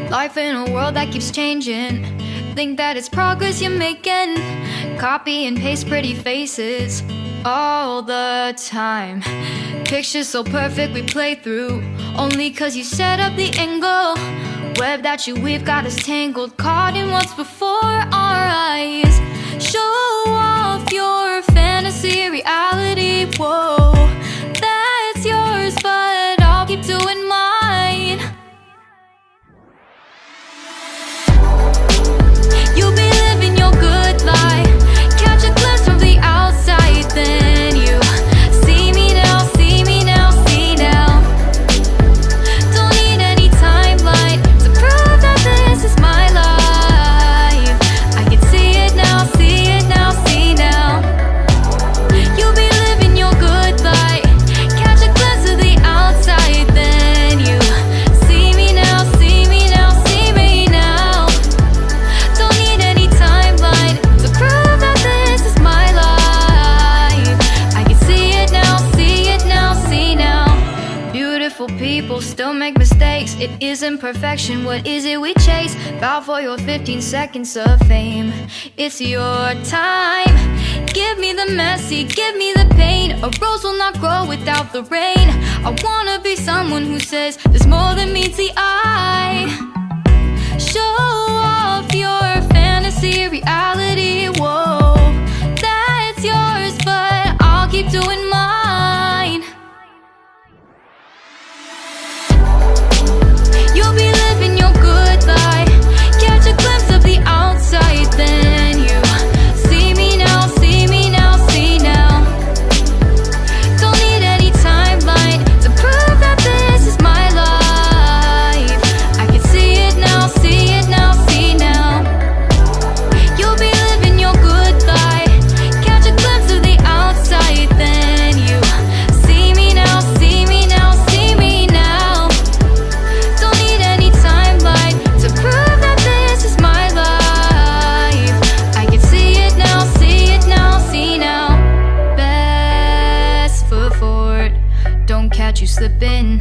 Life in a world that keeps changing. Think that it's progress you're making. Copy and paste pretty faces all the time. Pictures so perfect we play through, only cause you set up the angle. Web that you weave got us tangled, caught in what's before our eyes. Show off your fantasy reality, whoa, that's yours, but I'll keep doing mine. You'll be living your good life, catch a glimpse from the outside, then you see me now, see me now, see now. Don't need any timeline to prove that this is my life. I can see it now, see it now, see now. You'll be living your good life, catch a glimpse of the outside, then you see me now, see me now, see me now. Don't need any timeline to prove that this is my life. I can see it now, see it now, see now. Beautiful people still make mistakes. It isn't perfection, what is it we chase? Bow for your 15 seconds of fame. It's your time. Give me the messy, give me the pain. A rose will not grow without the rain. I wanna be someone who says there's more than meets the eye. Show off your fantasy reality, whoa, that's yours, but I'll keep doing mine. You'll be living your good life, catch a glimpse of the outside, then you see me now, see me now, see now. Don't need any timeline to prove that this is my life. I can see it now, see it now, see now. You'll be living your good life, catch a glimpse of the outside, then you see me now, see me now, see me now. Don't need any timeline to prove that this is my life. I can see it now, see it now, see now. Best foot forward, don't catch you slipping.